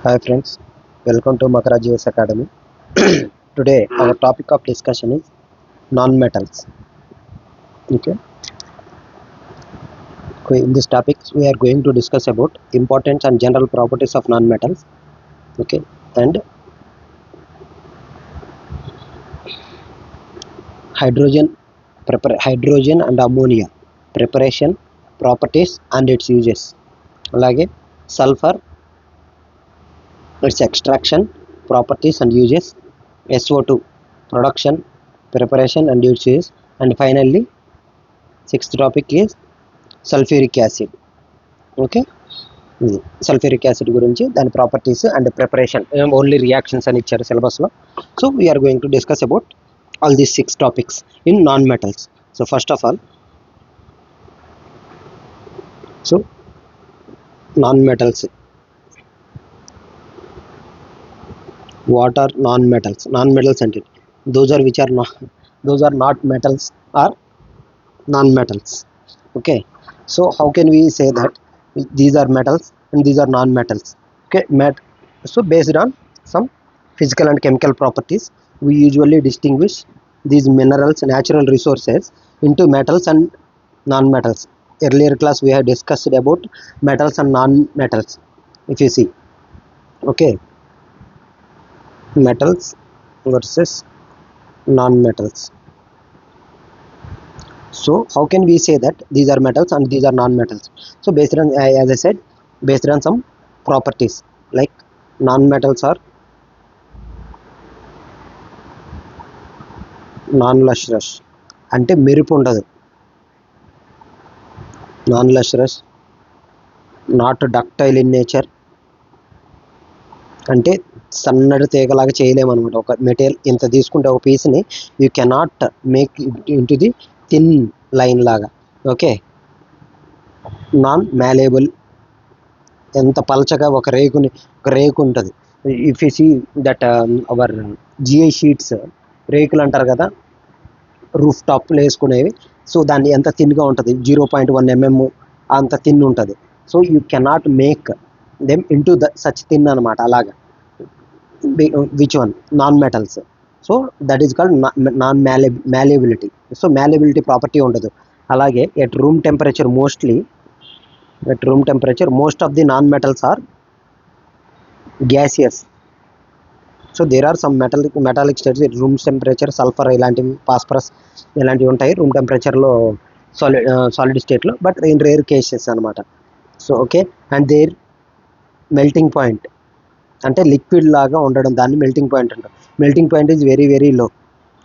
Hi friends, welcome to Makara GS Academy. Today our topic of discussion is non-metals. Okay. In this topic we are going to discuss about importance and general properties of non-metals. Okay, and hydrogen and ammonia preparation, properties and its uses. Alage sulfur, its extraction, properties and uses. SO2 production, preparation and its use. And finally, sixth topic is sulphuric acid. Okay, ఇది sulphuric acid గురించి దాని properties and preparation only reactions అని ఇచ్చారు సిలబస్లో. So we are going to discuss about all these 6 topics in non metals. So first of all, so non metals, what are non metals? Non metals అంటే those are which are not metals are non metals. Okay, so how can we say that these are metals and these are non-metals? Okay, so based on some physical and chemical properties, we usually distinguish these minerals, natural resources, into metals and non-metals. Earlier class we have discussed about metals and non-metals. If you see, okay, metals versus non-metals. So how can we say that these are metals and these are non-metals? So based on, as I said, based on some properties, like non-metals are non-lustrous, అంటే మెరుపు ఉండదు. non-lustrous, not ductile in nature, అంటే సన్నటి తీగలాగా చేయలేమన్నమాట. ఒక material ఇంత తీసుకుంటే ఒక పీస్ని you cannot make into the thin line లాగా. ఓకే, నాన్ మ్యాలేబుల్, ఎంత పలచగా ఒక రేకు ఉంటుంది. If you see that our GI sheets, రేకులు అంటారు కదా, రూఫ్ టాప్లు వేసుకునేవి. సో దాన్ని ఎంత థిన్గా ఉంటుంది, 0.1 mm అంత థిన్ ఉంటుంది. So you cannot make them into such thin అనమాట. అలాగా which one? Non metals. So that is called non malleability. So malleability property ఉండదు. అలాగే at room temperature most of the non metals are gaseous. So there are some metallic states room temperature, sulphur ఇలాంటివి, phosphorus ఇలాంటివి ఉంటాయి room టెంపరేచర్లో solid స్టేట్లో, but in rare cases అనమాట. So okay, and there melting point అంటే liquid లాగా ఉండడం, దాన్ని మెల్టింగ్ పాయింట్ అంటారు. Melting point is very very low.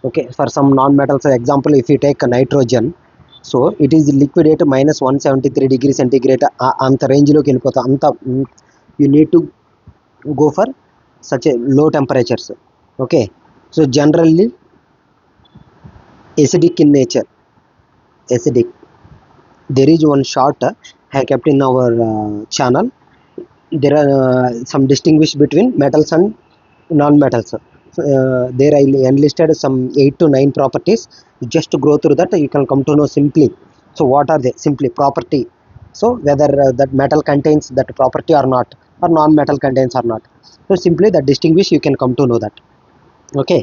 Okay, for some non metals example, if you take nitrogen, so it is liquid at -173 degree centigrade, అంత రేంజ్లోకి వెళ్ళిపోతాం. అంత you need to go for such a low temperatures. Okay, so generally acidic in nature. There is one short I kept in our channel. There are some distinguish between metals and non-metals. There I enlisted some 8 to 9 properties. Just to go through that, you can come to know simply. So what are they? Simply property. So whether that metal contains that property or not, or non-metal contains or not. So simply that distinguish, you can come to know that. Okay.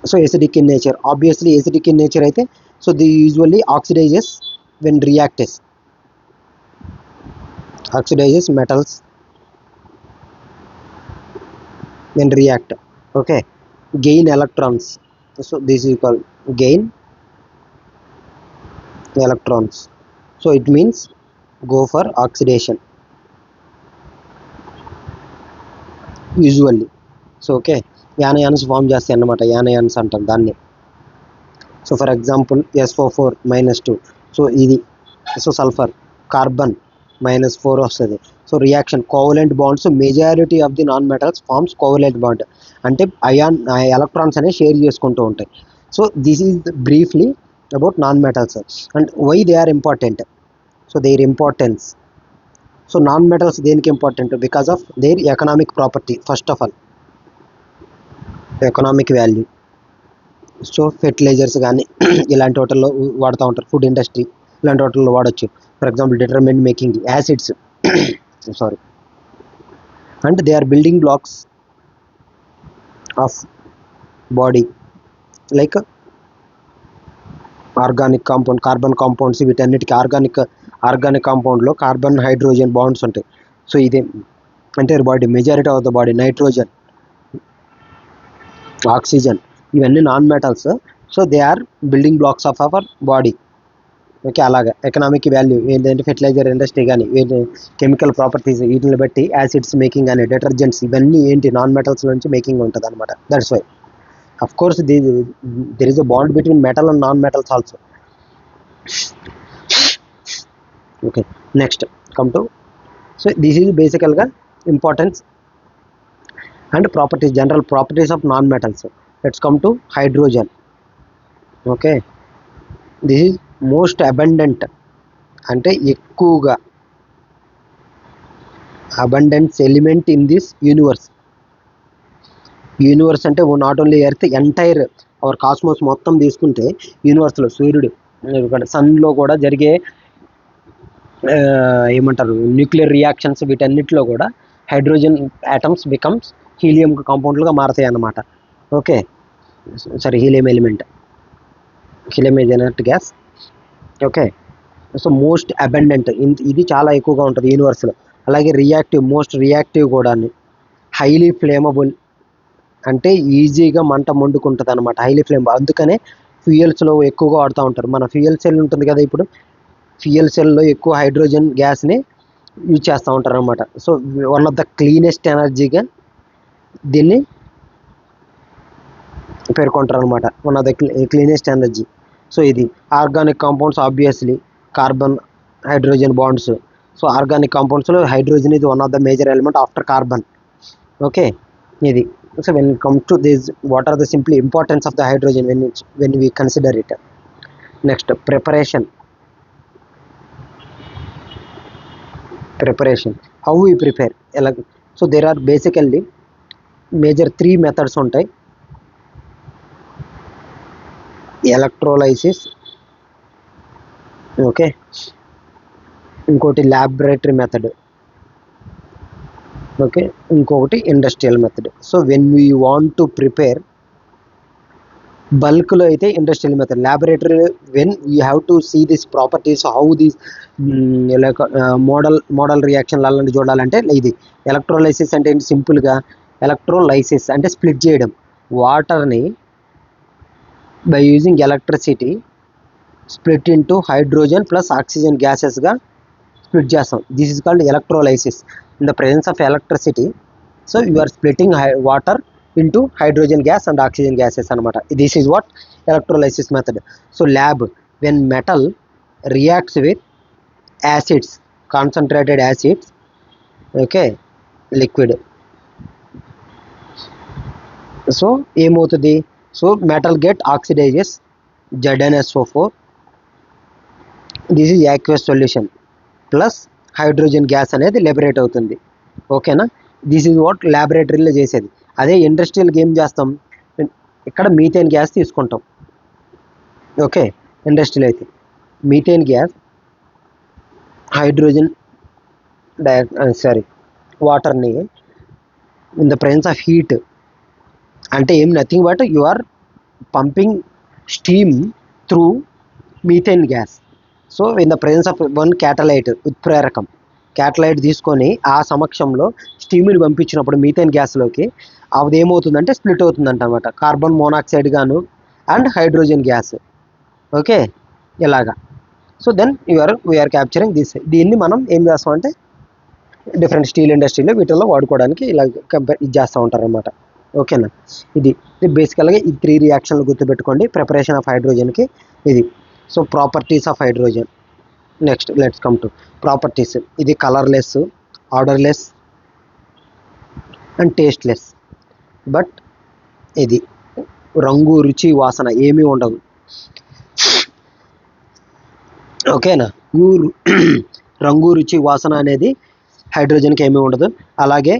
So acidic in nature, obviously acidic in nature అయితే, so they usually oxidizes when reacts. Oxidizes metals when react. Okay, gain electrons. So this is called gain electrons. So it means go for oxidation usually. So okay, anions form చేస్తాయి అన్నమాట, anions అంటాం దాన్ని. So for example SO4 -2. So ఇది, so sulphur, carbon -4 వస్తుంది. So reaction covalent bonds, majority of the non metals forms covalent bond, అంటే electrons అనేవి share చేసుకుంటూ ఉంటాయి. So this is briefly about non metals and why they are important. So their importance. So non metals దేనికి important? Because of their economic property. First of all economic value. So fertilisers కానీ ఇలాంటి వాటిల్లో వాడుతూ ఉంటారు, food industry ఇలాంటి వాటిల్లో వాడచ్చు. For example determinant making acids and they are building blocks of body, like organic compound, carbon compounds, వీటన్నిటికీ organic కాంపౌండ్లో కార్బన్ హైడ్రోజన్ బాండ్స్ ఉంటాయి. సో ఇది entire body, majority of the body, nitrogen, oxygen, ఇవన్నీ non metals. So they are building blocks of our body. Okay, అలాగా economic value ఏంటంటే fertiliser industry కానీ chemical properties వీటిని బట్టి యాసిడ్స్ మేకింగ్ కానీ detergents ఇవన్నీ ఏంటి నాన్ మెటల్స్ నుంచి మేకింగ్ ఉంటుంది అనమాట. That's why of course there is a bond between metal and non-metals also. Okay, next come to, so this is basically importance and properties, general properties of non-metals. Let's come to hydrogen. Okay, this is most abundant అంటే ఎక్కువగా abundance element in this universe. Universe అంటే not only earth, entire our cosmos మొత్తం తీసుకుంటే యూనివర్స్లో సూర్యుడు, ఇక్కడ సన్లో కూడా జరిగే ఏమంటారు న్యూక్లియర్ రియాక్షన్స్, వీటన్నిటిలో కూడా హైడ్రోజన్ యాటమ్స్ బికమ్స్ హీలియం కాంపౌండ్లుగా మారతాయి అన్నమాట. Okay, sorry helium element, helium is inert gas. Okay, so most abundant ఇది చాలా ఎక్కువగా ఉంటుంది యూనివర్స్లో. అలాగే రియాక్టివ్, మోస్ట్ రియాక్టివ్ కూడా, హైలీ ఫ్లేమబుల్ అంటే ఈజీగా మంట మండుకుంటుంది అనమాట, హైలీ ఫ్లేమ్. అందుకనే ఫ్యూయల్స్లో ఎక్కువగా వాడుతూ ఉంటారు. మన ఫ్యూయల్ సెల్ ఉంటుంది కదా, ఇప్పుడు ఫ్యూయల్ సెల్లో ఎక్కువ హైడ్రోజన్ గ్యాస్ని యూజ్ చేస్తూ ఉంటారు అనమాట. So one of the cleanest ఎనర్జీగా దీన్ని పేర్కొంటారు అనమాట, one of the cleanest energy. So ఇది organic compounds, obviously carbon hydrogen bonds. So organic కాంపౌండ్స్లో హైడ్రోజన్ ఇది one of the major element after carbon. Okay, ఇది. So when it comes to this, what are the simple importance of the hydrogen when we consider it? Next, preparation. How we prepare? So there are basically major 3 methods ఉంటాయి. Electrolysis, okay, ఇంకోటి laboratory method, okay, ఇంకొకటి industrial method. So when we want to prepare బల్క్లో అయితే industrial method, laboratory when you have to see this properties, how these like model reaction అలాంటి చూడాలంటే ఇది. Electrolysis అంటే ఏంటి, సింపుల్గా ఎలక్ట్రోలైసిస్ అంటే స్ప్లిట్ చేయడం, వాటర్ని by using electricity split into hydrogen plus oxygen గ్యాసెస్గా స్ప్లిట్ చేస్తాం. This is called electrolysis. In the presence of electricity, so you are splitting water into hydrogen gas and oxygen gases anamata. This is what electrolysis method. So lab, when metal reacts with acids, concentrated acids, okay, liquid, so ఏమవుతుంది, so metal get oxidizes ZnSO4. this is aqueous solution plus hydrogen gas అనేది liberate అవుతుంది. ఓకేనా, this is what ల్యాబొరేటరీలో చేసేది. అదే ఇండస్ట్రియల్కి ఏం చేస్తాం, ఇక్కడ methane gas తీసుకుంటాం. ఓకే, ఇండస్ట్రియల్ అయితే మీథేన్ గ్యాస్, హైడ్రోజన్ వాటర్ని in the presence of heat, అంటే ఏం nothing but you are pumping steam through methane gas. So in the presence of one catalyst, ఉత్ప్రేరకం, క్యాటలైట్ తీసుకొని ఆ సమక్షంలో స్టీమ్ని పంపించినప్పుడు మీథేన్ గ్యాస్లోకి అది ఏమవుతుందంటే స్ప్లిట్ అవుతుందంట అనమాట, కార్బన్ మోనాక్సైడ్ గాను అండ్ హైడ్రోజన్ గ్యాస్. ఓకే, ఇలాగా. So then we are capturing this. దీన్ని మనం ఏం చేస్తామంటే డిఫరెంట్ స్టీల్ ఇండస్ట్రీలో వీటిల్లో వాడుకోవడానికి ఇలా ఇది చేస్తూ ఉంటారు అనమాట. ఓకేనా, ఇది బేసికల్గా ఈ 3 రియాక్షన్లు గుర్తుపెట్టుకోండి ప్రిపరేషన్ ఆఫ్ హైడ్రోజన్కి. ఇది. So properties of hydrogen. Next let's come to properties. ఇది colourless, odourless and tasteless. But ఇది రంగు, రుచి, వాసన ఏమీ ఉండదు. ఓకేనా, రంగు, రుచి, వాసన అనేది హైడ్రోజన్కి ఏమీ ఉండదు. అలాగే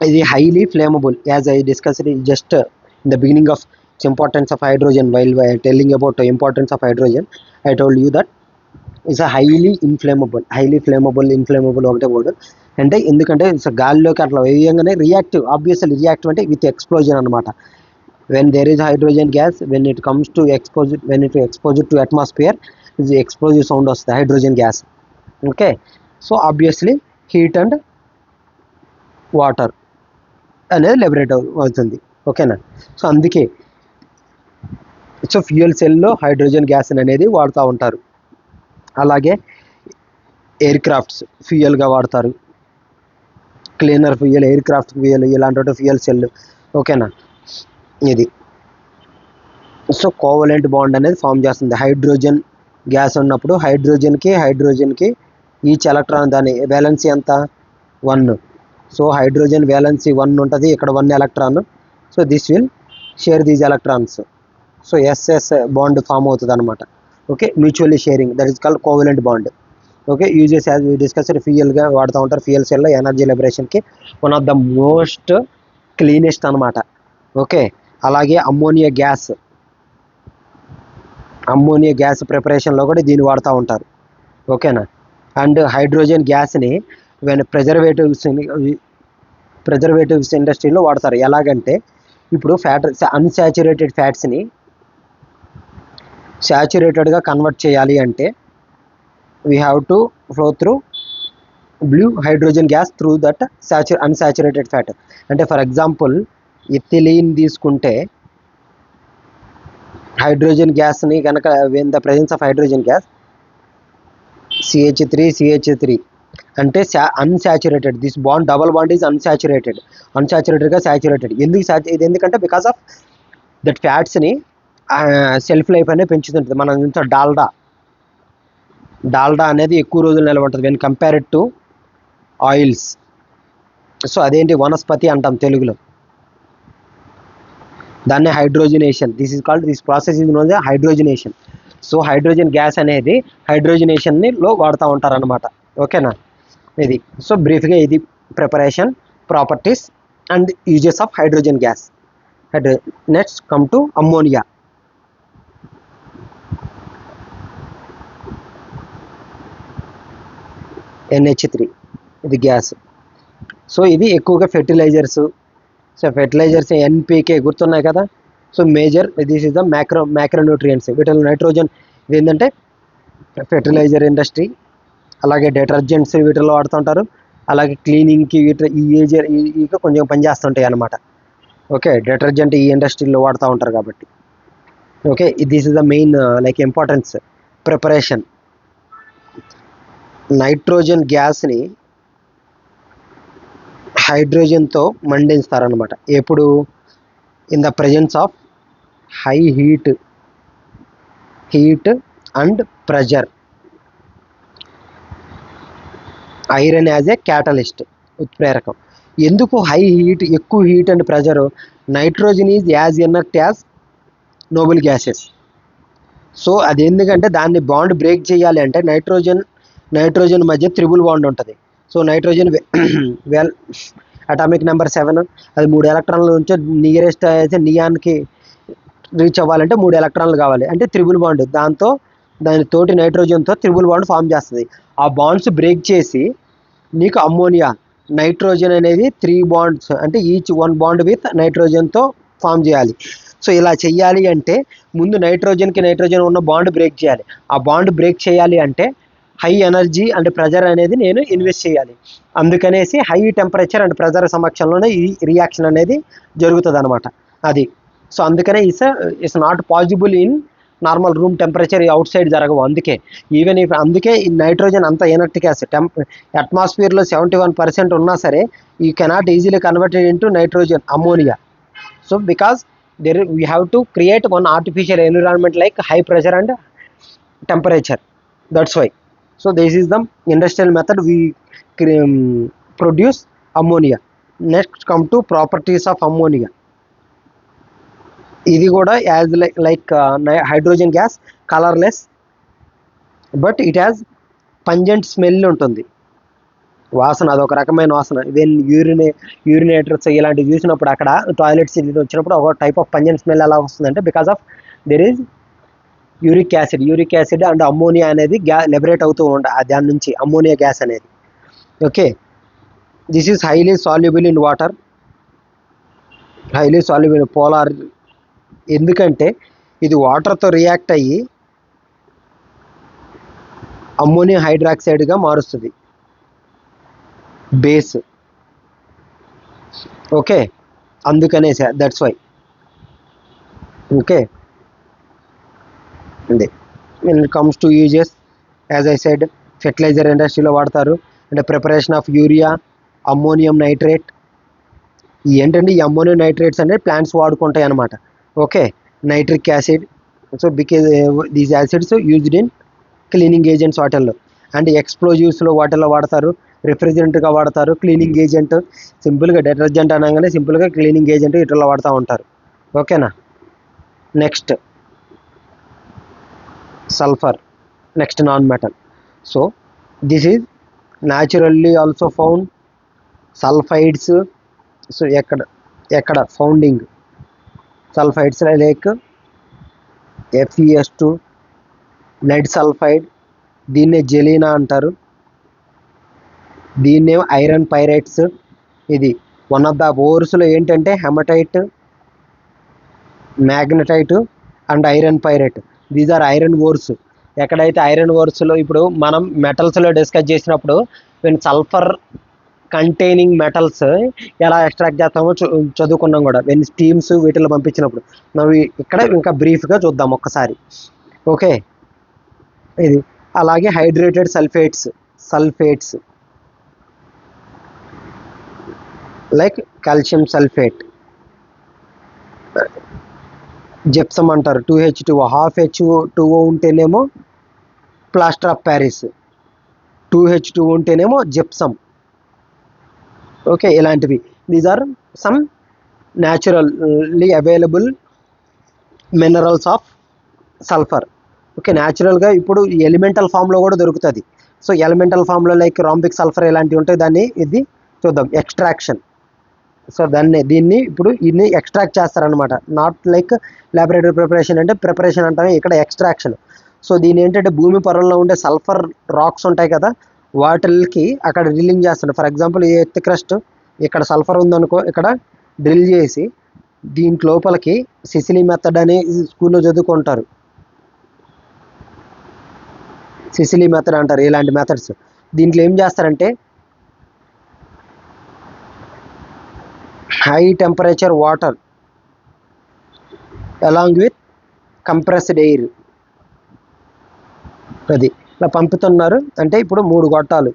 ఇది highly flammable, as I discussed just in the beginning of importance of hydrogen. While telling about the importance of hydrogen, I told you that it's a highly inflammable, inflammable ఒకటే వర్డ్. అంటే ఎందుకంటే గాలిలోకి అట్లా వేయంగానే రియాక్టివ్, ఆబ్వియస్లీ రియాక్టివ్ అంటే with explosion అనమాట. When there is hydrogen gas, when it comes to exposure, when it exposure to atmosphere, ఇది explosive sound వస్తుంది hydrogen gas. Okay, so obviously heat and water అనేది లిబరేట్ అవుతుంది. ఓకేనా, so అందుకే so fuel సెల్లో hydrogen gas అనేది వాడుతూ ఉంటారు. అలాగే ఎయిర్ క్రాఫ్ట్స్ ఫ్యూయల్గా వాడతారు, cleaner fuel, aircraft fuel, ఇలాంటి ఫ్యూయల్ సెల్. ఓకేనా, ఇది సో కోవలెంట్ బాండ్ అనేది ఫామ్ చేస్తుంది. హైడ్రోజన్ గ్యాస్ ఉన్నప్పుడు హైడ్రోజన్కి ఈచ్ ఎలక్ట్రాన్ దాని వ్యాలెన్సీ ఎంత 1. సో హైడ్రోజన్ వ్యాలెన్సీ 1 ఉంటుంది, ఇక్కడ 1 electron. So this will share these electrons. So S S bond form అవుతుంది అనమాట. Okay, mutually sharing, that is called covalent bond. Okay, uses as discussed ఫ్యూయల్గా వాడుతూ ఉంటారు. ఫ్యూయల్ సెల్లో ఎనర్జీ లిబరేషన్కి one of the most cleanest అనమాట. ఓకే, అలాగే ammonia gas ప్రిపరేషన్లో కూడా దీన్ని వాడుతూ ఉంటారు. ఓకేనా, అండ్ హైడ్రోజన్ గ్యాస్ని వెన్ ప్రిజర్వేటివ్స్ ఇండస్ట్రీలో వాడతారు. ఎలాగంటే ఇప్పుడు అన్సాచురేటెడ్ ఫ్యాట్స్ని సాచురేటెడ్గా కన్వర్ట్ చేయాలి అంటే we have to flow through blue hydrogen gas through that unsaturated fat. అంటే ఫర్ ఎగ్జాంపుల్ ఇథిలీన్ తీసుకుంటే హైడ్రోజన్ గ్యాస్ని కనుక in the presence of hydrogen gas CH3 అంటే unsaturated, this bond double bond is అన్సాచురేటెడ్గా saturated. ఎందుకంటే because of that ఫ్యాట్స్ని self life అనేది పెంచుతుంటుంది. మనం ఇంత డాల్డా అనేది ఎక్కువ రోజులు నిలవ ఉంటుంది when compared to oils. So అదేంటి వనస్పతి అంటాం తెలుగులో, దాన్ని hydrogenation. This process is known as hydrogenation. So hydrogen gas అనేది హైడ్రోజనేషన్లో వాడుతూ ఉంటారనమాట. ఓకేనా, ఇది సో బ్రీఫ్గా ఇది preparation, properties and uses of hydrogen gas. Next come to ammonia. NH3 ఇది గ్యాస్. సో ఇది ఎక్కువగా ఫెర్టిలైజర్స్, NPK గుర్తున్నాయి కదా. So major this is the macronutrients. వీటిలో నైట్రోజన్ ఇది ఏంటంటే ఫెర్టిలైజర్ ఇండస్ట్రీ, అలాగే డిటర్జెంట్స్ వీటిల్లో వాడుతుంటారు, అలాగే క్లీనింగ్కి ఈ కొంచెం పనిచేస్తుంటాయి అన్నమాట. ఓకే, డిటర్జెంట్ ఈ ఇండస్ట్రీలో వాడుతూ ఉంటారు కాబట్టి. Okay, this is the main importance preparation. Nitrogen గ్యాస్ని హైడ్రోజన్తో మండిస్తారనమాట. ఎప్పుడు in the presence of high heat and pressure. Iron as a catalyst, ఉత్ప్రేరకం. ఎందుకు ఎక్కువ heat and pressure? Nitrogen is as inert as noble gases. So అది ఎందుకంటే దాన్ని బాండ్ బ్రేక్ చేయాలి అంటే నైట్రోజన్ మధ్య త్రిబుల్ బాండ్ ఉంటుంది. సో నైట్రోజన్ అటామిక్ నెంబర్ 7, అది 3 ఎలక్ట్రాన్ల నుంచి నియరెస్ట్ అయితే నియాన్కి రీచ్ అవ్వాలంటే 3 ఎలక్ట్రాన్లు కావాలి, అంటే త్రిబుల్ బాండ్. దాని తోటి నైట్రోజన్తో త్రిబుల్ బాండ్ ఫామ్ చేస్తుంది. ఆ బాండ్స్ బ్రేక్ చేసి నీకు అమ్మోనియా, నైట్రోజన్ అనేది 3 బాండ్స్, అంటే ఈచ్ 1 బాండ్ విత్ నైట్రోజన్తో ఫామ్ చేయాలి. సో ఇలా చెయ్యాలి అంటే ముందు నైట్రోజన్ ఉన్న బాండ్ బ్రేక్ చేయాలి. ఆ బాండ్ బ్రేక్ చేయాలి అంటే హై ఎనర్జీ అండ్ ప్రెజర్ అనేది నేను ఇన్వెస్ట్ చేయాలి. అందుకనేసి హై టెంపరేచర్ అండ్ ప్రెజర్ సమక్షంలోనే ఈ రియాక్షన్ అనేది జరుగుతుంది అనమాట. అది సో అందుకనే it's not possible in normal room temperature, out side జరగవు. అందుకే ఈ నైట్రోజన్ అంత ఇనర్ట్ గ్యాస్. అట్మాస్ఫియర్లో 71% ఉన్నా సరే you cannot easily converted into nitrogen ammonia. So because we have to create one artificial environment like high pressure and temperature. That's why. So this is the industrial method we produce ammonia. Next come to properties of ammonia. ఇది కూడా as like hydrogen gas, colourless, but it has pungent smell ఉంటుంది, వాసన, అదొక రకమైన వాసన. Then యూరినేటర్స్ ఇలాంటివి చూసినప్పుడు, అక్కడ టాయిలెట్స్ వచ్చినప్పుడు ఒక టైప్ ఆఫ్ పంజెంట్ స్మెల్ ఎలా వస్తుందంటే because of there is uric acid and ammonia అనేది లిబరేట్ అవుతూ ఉంటుంది దాని నుంచి, అమ్మోనియా గ్యాస్ అనేది. Okay, this is highly soluble in water, highly soluble polar. ఎందుకంటే ఇది వాటర్తో రియాక్ట్ అయ్యి అమ్మోనియం హైడ్రాక్సైడ్గా మారుస్తుంది బేస్. ఓకే, అందుకనేసి దట్స్ వై. ఓకే, ఉంది. when it comes to uses, as I said, fertilizer ఇండస్ట్రీలో వాడతారు. అంటే preparation of urea, ammonium nitrate. ఏంటంటే ఈ అమ్మోనియం నైట్రేట్స్ అనేది ప్లాంట్స్ వాడుకుంటాయి అన్నమాట. Okay, nitric acid. So because these acids used in cleaning agents వాటిల్లో, and ఎక్స్ప్లోజివ్స్లో వాటిల్లో వాడతారు, రిఫ్రిజిరెంట్గా వాడతారు, క్లీనింగ్ ఏజెంట్. సింపుల్గా డిటర్జెంట్ అనగానే సింపుల్గా క్లీనింగ్ ఏజెంట్ ఇట్లా వాడుతూ ఉంటారు. ఓకేనా. Next sulphur, next non metal. So this is naturally also found sulphides. So ఎక్కడ founding sulphides like FeS2, lead sulphide, దీన్నే జెలీనా అంటారు, దీన్నే ఐరన్ పైరైట్స్. ఇది వన్ ఆఫ్ ద ఓర్స్లో ఏంటంటే haematite, magnetite and iron pyrite. These are iron ores. ఎక్కడైతే iron ఓర్స్లో ఇప్పుడు మనం మెటల్స్లో డిస్కస్ చేసినప్పుడు సల్ఫర్ కంటైనింగ్ మెటల్స్ ఎలా ఎక్స్ట్రాక్ట్ చేస్తామో చదువుకున్నాం కూడా, వెన్ స్టీమ్స్ వీటిలో పంపించినప్పుడు. నవ్వు ఇక్కడ ఇంకా బ్రీఫ్గా చూద్దాం ఒక్కసారి. ఓకే, ఇది అలాగే hydrated sulphates like calcium sulphate, gypsum అంటారు, 2H2O. హాఫ్ H2O ఉంటేనేమో ప్లాస్టర్ ఆఫ్ ప్యారిస్, 2H2O ఉంటేనేమో జిప్సమ్. ఓకే, ఇలాంటివి these are some naturally available minerals of sulphur. Okay, న్యాచురల్గా ఇప్పుడు ఎలిమెంటల్ ఫామ్లో కూడా దొరుకుతుంది. సో ఎలిమెంటల్ ఫామ్లో లైక్ రాంబిక్ సల్ఫర్ ఇలాంటివి ఉంటాయి. దాన్ని ఇది చూద్దాం, ఎక్స్ట్రాక్షన్. సో దీన్ని ఇప్పుడు ఇన్ని ఎక్స్ట్రాక్ట్ చేస్తారనమాట. నాట్ లైక్ ల్యాబొరేటరీ ప్రిపరేషన్, అంటే ప్రిపరేషన్ అంటామే, ఇక్కడ ఎక్స్ట్రాక్షన్. సో దీని ఏంటంటే భూమి పొరల్లో ఉండే సల్ఫర్ రాక్స్ ఉంటాయి కదా, వాటికి అక్కడ డ్రిల్లింగ్ చేస్తారు. ఫర్ ఎగ్జాంపుల్ ఈ ఎర్త్ క్రస్ట్, ఇక్కడ సల్ఫర్ ఉందనుకో, ఇక్కడ డ్రిల్ చేసి దీంట్ లోపలికి సిసిలీ మెథడ్ అని స్కూల్లో చదువుకుంటారు, సిసిలీ మెథడ్ అంటారు. ఇలాంటి మెథడ్స్ దీంట్లో ఏం చేస్తారంటే high temperature water along with compressed air, అది ఇలా పంపుతున్నారు. అంటే ఇప్పుడు 3 గొట్టాలు.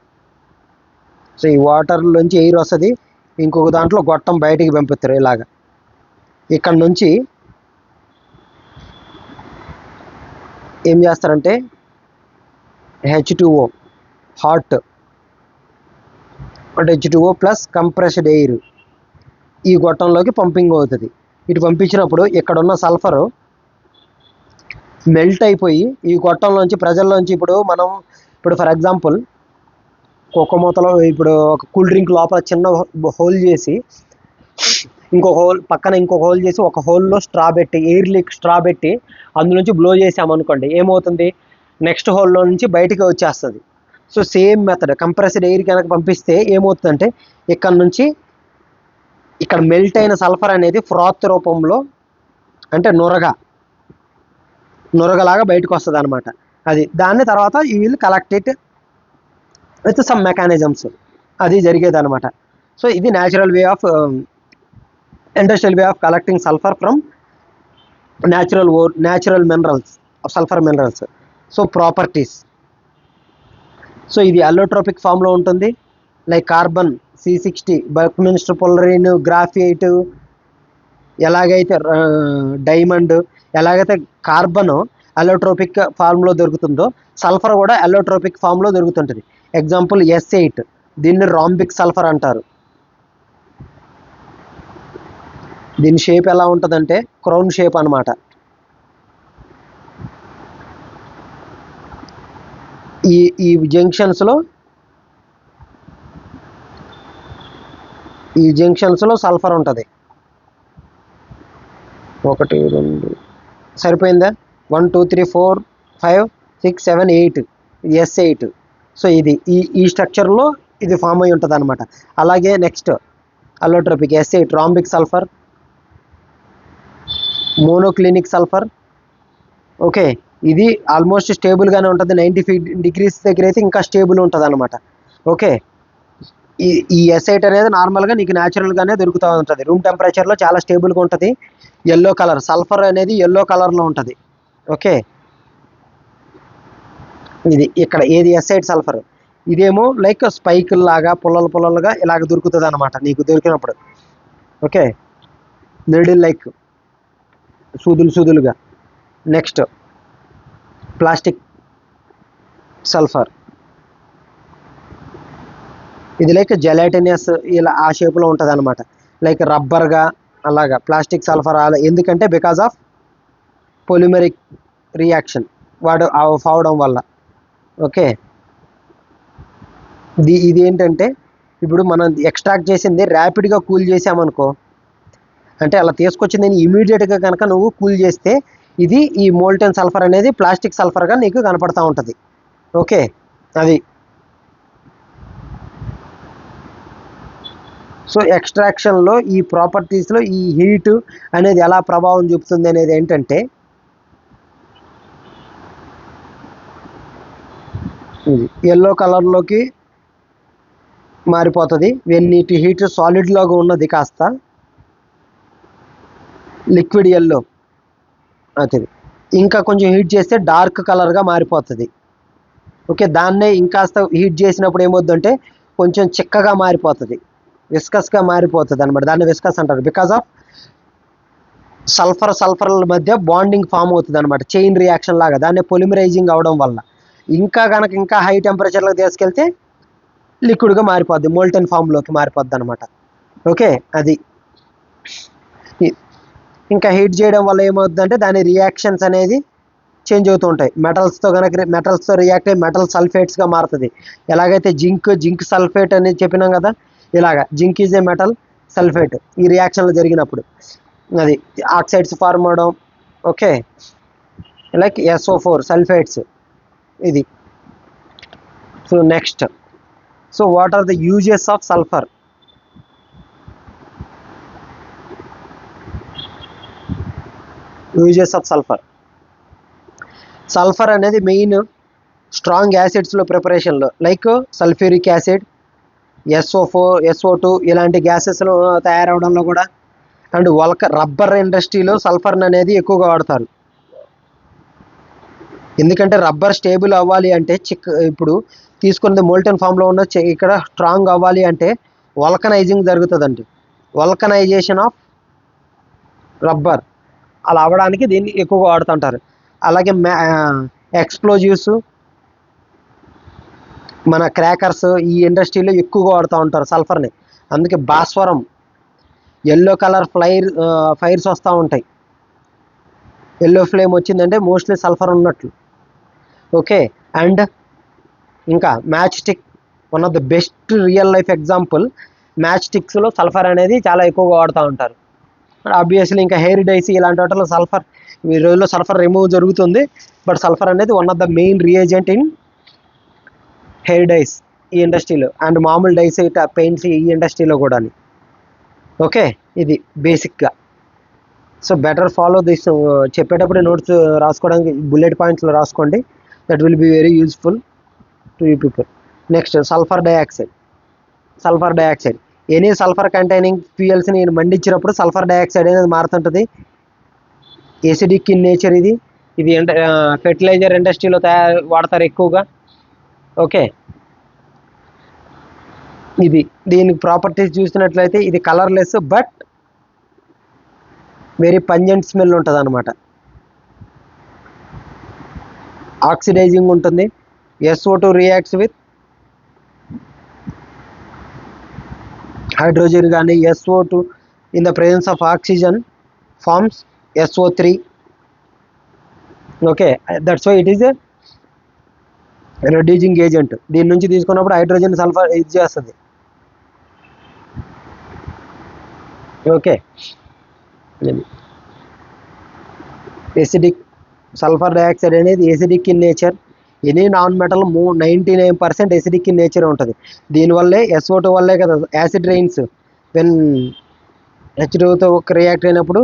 సో ఈ వాటర్లోంచి ఎయిర్ వస్తుంది, ఇంకొక దాంట్లో గొట్టం బయటికి పంపుతారు ఇలాగా. ఇక్కడ నుంచి ఏం చేస్తారంటే H2O హాట్, అంటే H2O ప్లస్ కంప్రెస్డ్ ఎయిర్ ఈ గొట్టంలోకి పంపింగ్ అవుతుంది. ఇటు పంపించినప్పుడు ఇక్కడ ఉన్న సల్ఫరు మెల్ట్ అయిపోయి ఈ గొట్టంలోంచి ప్రజల్లోంచి ఇప్పుడు ఫర్ ఎగ్జాంపుల్ కుక్క మూతలో ఇప్పుడు ఒక కూల్ డ్రింక్ లోపల చిన్న హోల్ చేసి ఇంకొక హోల్ చేసి ఒక హోల్లో స్ట్రా పెట్టి, ఎయిర్ లీక్ స్ట్రా పెట్టి అందులోంచి బ్లో చేసామనుకోండి, ఏమవుతుంది, నెక్స్ట్ హోల్లో నుంచి బయటికి వచ్చేస్తుంది. So same method compressed air కనుక పంపిస్తే ఏమవుతుందంటే ఇక్కడ మెల్ట్ అయిన సల్ఫర్ అనేది ఫ్రాత్ రూపంలో, అంటే నురగలాగా బయటకు వస్తుంది అనమాట. అది దాన్ని తర్వాత you will collect it with some mechanisms, అది జరిగేది అనమాట. సో ఇది industrial way of collecting sulphur from natural minerals, sulphur minerals. So properties, so ఇది అల్లోట్రోపిక్ ఫామ్లో ఉంటుంది, లైక్ కార్బన్ C60, బక్మిన్స్టర్ పొలరైన్, గ్రాఫైట్, ఎలాగైతే డైమండ్, ఎలాగైతే కార్బన్ అల్లోట్రోపిక్ ఫామ్లో దొరుకుతుందో సల్ఫర్ కూడా అల్లోట్రోపిక్ ఫామ్లో దొరుకుతుంటుంది. ఎగ్జాంపుల్ S8, దీన్ని రాంబిక్ సల్ఫర్ అంటారు. దీని షేప్ ఎలా ఉంటుందంటే క్రౌన్ షేప్ అనమాట. ఈ జంక్షన్స్లో సల్ఫర్ ఉంటుంది. 1 2 సరిపోయిందా, 1 2 3 4 5 6 7 8, S8. సో ఇది ఈ స్ట్రక్చర్లో ఇది ఫామ్ అయి ఉంటుంది అనమాట. అలాగే నెక్స్ట్ అల్లోట్రోపిక్ ఎస్ఏ rhombic sulphur, monoclinic sulphur. Okay, ఇది ఆల్మోస్ట్ స్టేబుల్గానే ఉంటుంది. 90 degrees దగ్గర అయితే ఇంకా స్టేబుల్ ఉంటుంది అనమాట. ఓకే, ఈ ఎసైట్ అనేది నార్మల్గా నీకు న్యాచురల్గానే దొరుకుతూ ఉంటుంది. రూమ్ టెంపరేచర్లో చాలా స్టేబుల్గా ఉంటుంది. ఎల్లో కలర్ సల్ఫర్ అనేది ఎల్లో కలర్లో ఉంటుంది. ఓకే, ఇది ఇక్కడ ఏది ఎసైట్ సల్ఫర్, ఇదేమో లైక్ స్పైక్ లాగా పుల్లలుగా ఇలాగ దొరుకుతుంది అనమాట నీకు దొరికినప్పుడు. ఓకే, నీడిల్ లైక్ సూదులుగా. నెక్స్ట్ ప్లాస్టిక్ సల్ఫర్, ఇది లైక్ జెలాటినియస్ ఇలా ఆ షేప్లో ఉంటుంది అనమాట, లైక్ రబ్బర్గా అలాగా ప్లాస్టిక్ సల్ఫర్. ఎందుకంటే బికాజ్ ఆఫ్ పొలిమెరిక్ రియాక్షన్ వాడు అవడం వల్ల. ఓకే, ఇది ఏంటంటే ఇప్పుడు మనం ఎక్స్ట్రాక్ట్ చేసింది ర్యాపిడ్గా కూల్ చేసామనుకో, అంటే అలా తీసుకొచ్చింది నేను ఇమీడియట్గా కనుక నువ్వు కూల్ చేస్తే ఇది ఈ మోల్టెన్ సల్ఫర్ అనేది ప్లాస్టిక్ సల్ఫర్గా నీకు కనపడతా ఉంటుంది. ఓకే, అది సో ఎక్స్ట్రాక్షన్లో ఈ ప్రాపర్టీస్లో ఈ హీట్ అనేది ఎలా ప్రభావం చూపుతుంది అనేది ఏంటంటే, ఎల్లో కలర్లోకి మారిపోతుంది. వెన్నీటి హీట్ సాలిడ్లోగా ఉన్నది కాస్త లిక్విడ్ ఎల్లో అది, ఇంకా కొంచెం హీట్ చేస్తే డార్క్ కలర్గా మారిపోతుంది. ఓకే, దాన్నే ఇంకాస్త హీట్ చేసినప్పుడు ఏమవుతుందంటే కొంచెం చిక్కగా మారిపోతుంది, విస్కస్గా మారిపోతుంది అనమాట. దాన్ని విస్కస్ అంటారు. బికాజ్ ఆఫ్ సల్ఫర్ల మధ్య బాండింగ్ ఫామ్ అవుతుంది అనమాట, చైన్ రియాక్షన్ లాగా. దాన్ని పొలిమరైజింగ్ అవడం వల్ల ఇంకా హై టెంపరేచర్లోకి తీసుకెళ్తే లిక్విడ్గా మారిపోద్ది, మోల్టెన్ ఫామ్లోకి మారిపోద్ది అనమాట. ఓకే, అది ఇంకా హీట్ చేయడం వల్ల ఏమవుతుందంటే దాని రియాక్షన్స్ అనేది చేంజ్ అవుతూ ఉంటాయి. మెటల్స్తో రియాక్ట్ అయ్యి మెటల్ సల్ఫేట్స్గా మారుతుంది. ఎలాగైతే జింక్ సల్ఫేట్ అనేది చెప్పినాం కదా, ఇలాగా zinc is a metal sulphate ఈ రియాక్షన్లో జరిగినప్పుడు అది ఆక్సైడ్స్ ఫార్మ్ అవడం. ఓకే, లైక్ SO4 సల్ఫేట్స్ ఇది. So next, so what are the uses of sulphur? Uses of sulphur అనేది మెయిన్ స్ట్రాంగ్ యాసిడ్స్లో ప్రిపరేషన్లో, like sulphuric acid, SO4 SO2 ఇలాంటి గ్యాసెస్లో తయారవడంలో కూడా. అండ్ రబ్బర్ ఇండస్ట్రీలో సల్ఫర్ అనేది ఎక్కువగా వాడతారు. ఎందుకంటే రబ్బర్ స్టేబుల్ అవ్వాలి అంటే ఇప్పుడు తీసుకున్నది మోల్టెన్ ఫామ్లో ఉన్న ఇక్కడ స్ట్రాంగ్ అవ్వాలి అంటే వల్కనైజింగ్ జరుగుతుందండి, వల్కనైజేషన్ ఆఫ్ రబ్బర్. అలా అవ్వడానికి దీన్ని ఎక్కువగా వాడుతుంటారు. అలాగే ఎక్స్ప్లోజివ్స్, మన క్రాకర్స్ ఈ ఇండస్ట్రీలో ఎక్కువగా వాడుతూ ఉంటారు సల్ఫర్ని. అందుకే భాస్వరం ఎల్లో కలర్ ఫైర్స్ వస్తూ ఉంటాయి. ఎల్లో ఫ్లేమ్ వచ్చిందంటే మోస్ట్లీ సల్ఫర్ ఉన్నట్లు. ఓకే, అండ్ ఇంకా match stick, one of the best real life example. Match స్టిక్స్లో సల్ఫర్ అనేది చాలా ఎక్కువగా వాడుతూ ఉంటారు. ఆబ్వియస్లీ ఇంకా హెయిర్ డైస్ ఇలాంటి వాటిలో సల్ఫర్, ఈ రోజుల్లో సల్ఫర్ రిమూవ్ జరుగుతుంది, బట్ సల్ఫర్ అనేది one of the main reagent in hair dyes ఈ ఇండస్ట్రీలో, అండ్ మామూలు డైస్ పెయింట్స్ ఈ ఇండస్ట్రీలో కూడా. ఓకే, ఇది బేసిక్గా. So better follow this. చెప్పేటప్పుడు నోట్స్ రాసుకోవడానికి బుల్లెట్ పాయింట్స్లో రాసుకోండి, that will be very useful to you people. Next sulphur dioxide. Any sulphur containing ఫ్యూయల్స్ని మండించినప్పుడు సల్ఫర్ డైఆక్సైడ్ అనేది మారుతుంటుంది. ఎసిడిక్ ఇన్ నేచర్ ఇది ఫెర్టిలైజర్ ఇండస్ట్రీలో వాడతారు ఎక్కువగా. ఓకే, దీనికి ప్రాపర్టీస్ చూసినట్లయితే ఇది colourless but very pungent smell ఉంటుంది అనమాట. ఆక్సిడైజింగ్ ఉంటుంది. SO2 రియాక్ట్స్ విత్ హైడ్రోజన్ కానీ SO2 in the presence of oxygen forms SO3. Okay, that's why it is a reducing agent. దీని నుంచి తీసుకున్నప్పుడు హైడ్రోజన్ సల్ఫర్ ఇది చేస్తుంది. ఓకే, ఎసిడిక్ సల్ఫర్ డైఆక్సైడ్ అనేది acidic in nature. Any non metal 99% acidic in nature ఉంటుంది. దీనివల్లే SO2 వల్లే కదా యాసిడ్ రెయిన్స్ వెన్ H2తో రియాక్ట్ అయినప్పుడు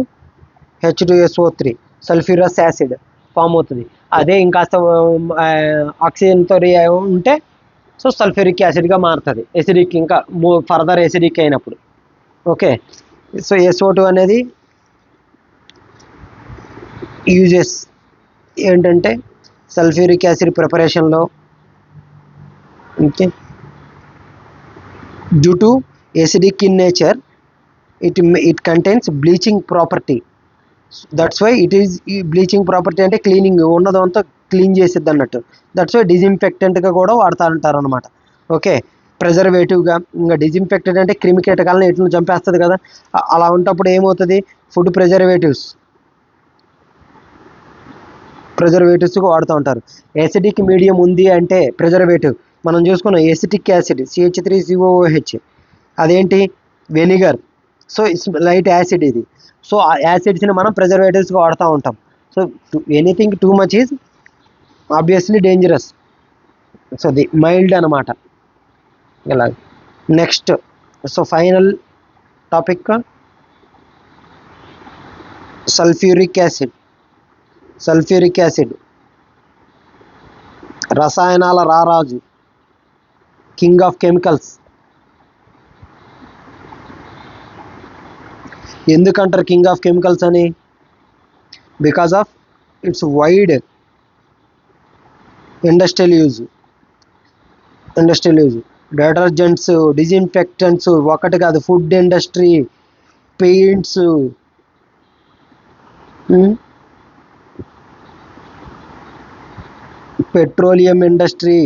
H2SO3 సల్ఫ్యూరస్ యాసిడ్ ఫామ్ అవుతుంది. అదే ఇంకాస్త ఆక్సిజన్తో ఉంటే సో సల్ఫ్యూరిక్ యాసిడ్గా మారుతుంది, ఎసిడిక్ ఇంకా ఫర్దర్ ఎసిడిక్ అయినప్పుడు. ఓకే, సో SO2 అనేది యూజెస్ ఏంటంటే సల్ఫ్యూరిక్ యాసిడ్ ప్రిపరేషన్లో, okay, due to acidic in nature it contains bleaching property. That's why it is bleaching property అంటే క్లీనింగ్ ఉన్నదంతా క్లీన్ చేసిద్ది అన్నట్టు. దట్స్ వై డిజిన్ఫెక్టెంట్గా కూడా వాడుతూ ఉంటారు అనమాట. ఓకే, ప్రిజర్వేటివ్గా. ఇంకా డిజిన్ఫెక్టెంట్ అంటే క్రిమి కీటకాలను ఎట్లు చంపేస్తుంది కదా, అలా ఉన్నప్పుడు ఏమవుతుంది, ఫుడ్ ప్రిజర్వేటివ్స్గా వాడుతూ ఉంటారు. ఎసిడిక్ మీడియం ఉంది అంటే ప్రిజర్వేటివ్ మనం చూసుకున్నాం, ఎసిటిక్ యాసిడ్ CH3COOH అదేంటి వెనిగర్. సో లైట్ యాసిడ్ ఇది. సో ఆ యాసిడ్స్ని మనం ప్రిజర్వేటివ్స్గా వాడుతూ ఉంటాం. So anything too much is obviously dangerous. So the mild అనమాట. ఇలా next, so final topic sulphuric acid రసాయనాల రారాజు, కింగ్ ఆఫ్ కెమికల్స్. ఎందుకంటారు కింగ్ ఆఫ్ కెమికల్స్ అని? Because of its wide industrial use. Detergents, disinfectants ఒకటి కాదు, food industry, paints, petroleum industry,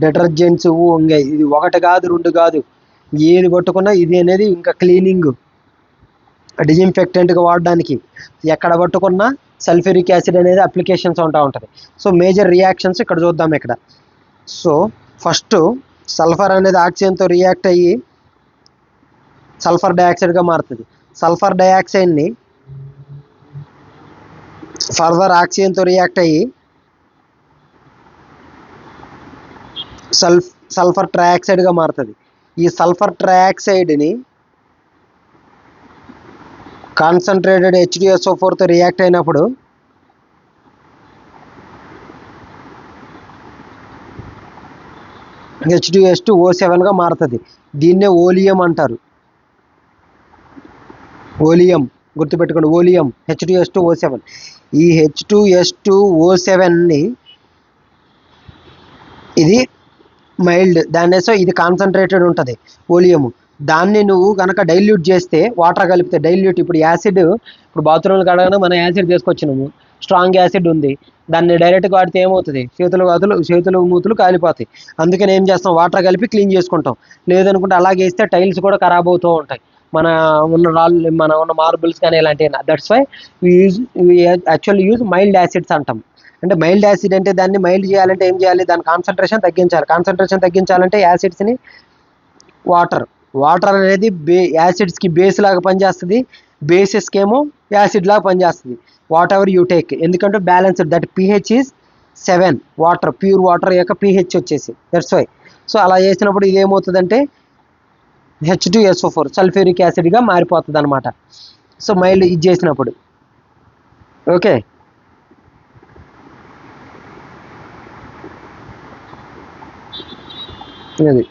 detergents, ఇంకా ఇది ఒకటి కాదు రెండు కాదు, ఏది పట్టుకున్నా ఇది అనేది ఇంకా క్లీనింగ్ డిజిన్ఫెక్టెంట్గా వాడడానికి ఎక్కడ పట్టుకున్నా సల్ఫ్యూరిక్ యాసిడ్ అనేది అప్లికేషన్స్ ఉంటుంది. సో మేజర్ రియాక్షన్స్ ఇక్కడ చూద్దాం ఇక్కడ. సో ఫస్ట్ సల్ఫర్ అనేది ఆక్సిజన్తో రియాక్ట్ అయ్యి సల్ఫర్ డైఆక్సైడ్గా మారుతుంది. సల్ఫర్ డైఆక్సైడ్ని ఫర్దర్ ఆక్సిజన్తో రియాక్ట్ అయ్యి సల్ఫర్ ట్రైఆక్సైడ్గా మారుతుంది. ఈ సల్ఫర్ ట్రైఆక్సైడ్ని కాన్సన్ట్రేటెడ్ H2SO4తో రియాక్ట్ అయినప్పుడు H2S2O7గా మారుతుంది. దీన్నే ఓలియం అంటారు. ఓలియం గుర్తుపెట్టుకోండి, ఓలియం H2S2O7. ఈ H2S2O7ని ఇది మైల్డ్, దాన్ని సో ఇది కాన్సన్ట్రేటెడ్ ఉంటుంది ఓలియము. దాన్ని నువ్వు కనుక డైల్యూట్ చేస్తే, వాటర్ కలిపితే డైల్యూట్, ఇప్పుడు యాసిడ్, ఇప్పుడు బాత్రూమ్లు కడగానే మనం యాసిడ్ తీసుకొచ్చినాము, స్ట్రాంగ్ యాసిడ్ ఉంది, దాన్ని డైరెక్ట్గా వాడితే ఏమవుతుంది, చేతులు మూతులు కాలిపోతాయి. అందుకని ఏం చేస్తాం, వాటర్ కలిపి క్లీన్ చేసుకుంటాం. లేదనుకుంటే అలాగే వేస్తే టైల్స్ కూడా ఖరాబ్ అవుతూ ఉంటాయి, మన ఉన్న మార్బుల్స్ కానీ ఇలాంటివి. That's why actually use mild acids అంటాం. అంటే మైల్డ్ యాసిడ్ అంటే దాన్ని మైల్డ్ చేయాలంటే ఏం చేయాలి, దాని కాన్సన్ట్రేషన్ తగ్గించాలంటే యాసిడ్స్ని వాటర్ అనేది యాసిడ్స్కి బేస్ లాగా పనిచేస్తుంది, బేసెస్కి ఏమో యాసిడ్ లాగా పనిచేస్తుంది. వాట్ ఎవర్ యూ టేక్, ఎందుకంటే balanced, that pH is 7, water pure water యొక్క pH వచ్చేసి. That's why. సో అలా చేసినప్పుడు ఇది ఏమవుతుందంటే H2SO4 సల్ఫ్యూరిక్ యాసిడ్గా మారిపోతుంది అనమాట. సో మైల్డ్ ఇది చేసినప్పుడు. ఓకే, ఇది.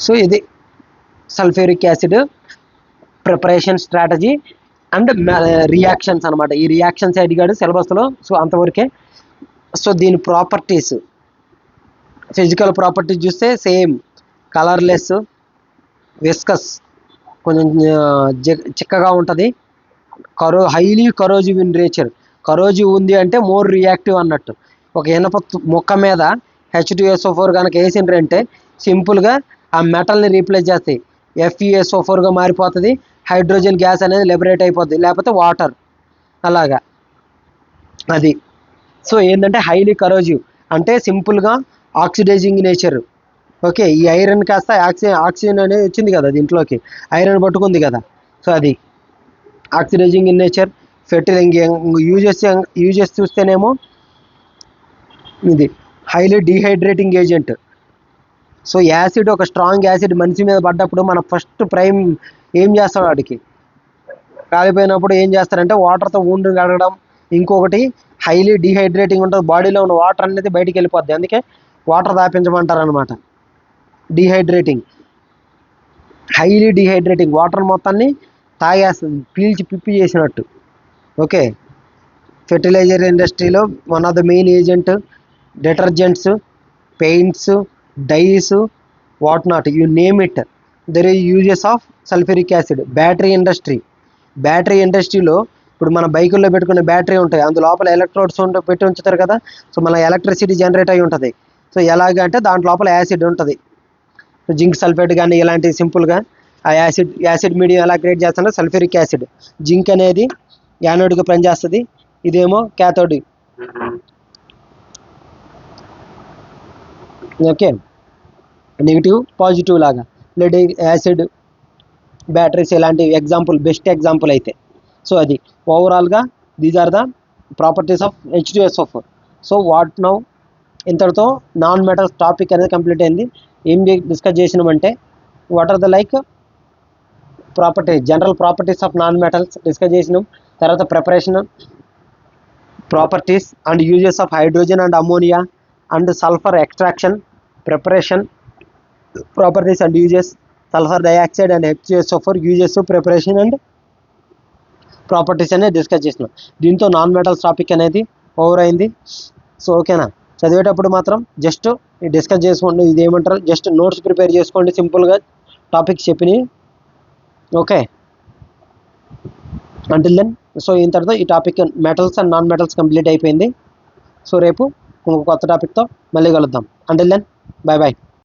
సో ఇది sulphuric acid preparation strategy and reactions అనమాట. ఈ రియాక్షన్స్ అడిగాడు సిలబస్లో, సో అంతవరకే. సో దీని ప్రాపర్టీస్, ఫిజికల్ ప్రాపర్టీస్ చూస్తే సేమ్, కలర్లెస్, విస్కస్, కొంచెం చిక్కగా ఉంటుంది, highly corrosive in nature. Corrosive ఉంది అంటే మోర్ రియాక్టివ్ అన్నట్టు. ఒక ఇనప మొక్క మీద H2SO4 కనుక వేసిండ్రంటే సింపుల్గా ఆ మెటల్ని రీప్లేస్ చేస్తాయి, FeSO4గా మారిపోతుంది, హైడ్రోజన్ గ్యాస్ అనేది లిబరేట్ అయిపోద్ది, లేకపోతే వాటర్ అలాగా అది. సో ఏంటంటే హైలీ కరోజివ్ అంటే సింపుల్గా ఆక్సిడైజింగ్ నేచర్. ఓకే, ఈ ఐరన్ కాస్త ఆక్సిజన్ అనేది వచ్చింది కదా దీంట్లోకి, ఐరన్ పట్టుకుంది కదా, సో అది ఆక్సిడైజింగ్ ఇన్ నేచర్. ఫెర్టిలైజింగ్ యూజెస్ చూస్తేనేమో ఇది highly dehydrating agent. So acid, ఒక స్ట్రాంగ్ యాసిడ్ మనిషి మీద పడ్డప్పుడు మన ఫస్ట్ ప్రైమ్ ఏం చేస్తాడు, వాడికి కాలిపోయినప్పుడు ఏం చేస్తారంటే వాటర్తో wound కడగడం. ఇంకొకటి హైలీ డీహైడ్రేటింగ్ ఉంటుంది, బాడీలో ఉన్న వాటర్ అనేది బయటికి వెళ్ళిపోద్ది, అందుకే వాటర్ తాపించమంటారు అనమాట. డీహైడ్రేటింగ్, హైలీ డీహైడ్రేటింగ్, వాటర్ మొత్తాన్ని తాగేస్తుంది, పీల్చి పిప్పి చేసినట్టు. ఓకే. ఫెర్టిలైజర్ ఇండస్ట్రీలో one of the main agent, detergents, paints, dyes, what not, you name it, there is uses of sulphuric acid. Battery ఇండస్ట్రీలో ఇప్పుడు మన బైకుల్లో పెట్టుకునే బ్యాటరీ ఉంటాయి, అందు లోపల ఎలక్ట్రోడ్స్ పెట్టి ఉంచుతారు కదా. సో మన ఎలక్ట్రిసిటీ జనరేట్ అయి ఉంటుంది. సో ఎలాగంటే దాంట్లో లోపల యాసిడ్ ఉంటుంది, జింక్ సల్ఫేట్ కానీ ఇలాంటి సింపుల్గా ఆ యాసిడ్ మీడియం ఎలా క్రియేట్ చేస్తుంటే సల్ఫ్యూరిక్ యాసిడ్. జింక్ అనేది యానోడ్గా పనిచేస్తుంది, ఇదేమో క్యాథోడ్. ఓకే. నెగిటివ్ పాజిటివ్ లాగా లెడ్ యాసిడ్, బ్యాటరీస్ ఇలాంటి ఎగ్జాంపుల్, బెస్ట్ ఎగ్జాంపుల్ అయితే. సో అది ఓవరాల్గా these are the properties of H2SO4. So what now, ఇంతటితో నాన్ మెటల్స్ టాపిక్ అనేది కంప్లీట్ అయింది. ఏం డిస్కస్ చేసినామంటే what are the like general properties of non metals discuss చేసినాం. తర్వాత preparation, properties and uses of hydrogen and ammonia and sulphur extraction, preparation, properties and uses, sulphur dioxide and H2SO4 uses, preparation and properties అనేది discuss చేసినాం. దీంతో non metals topic అనేది over అయింది. So ఓకేనా, చదివేటప్పుడు మాత్రం జస్ట్ డిస్కస్ చేసుకోండి, ఇది ఏమంటారు, జస్ట్ నోట్స్ ప్రిపేర్ చేసుకోండి సింపుల్గా టాపిక్స్ చెప్పినవి. ఓకే, అంటిల్ దెన్, సో ఇంతటితో ఈ topic metals and non metals complete అయిపోయింది. సో రేపు ఇంకొక కొత్త టాపిక్తో మళ్ళీ కలుద్దాం. Until then, bye bye.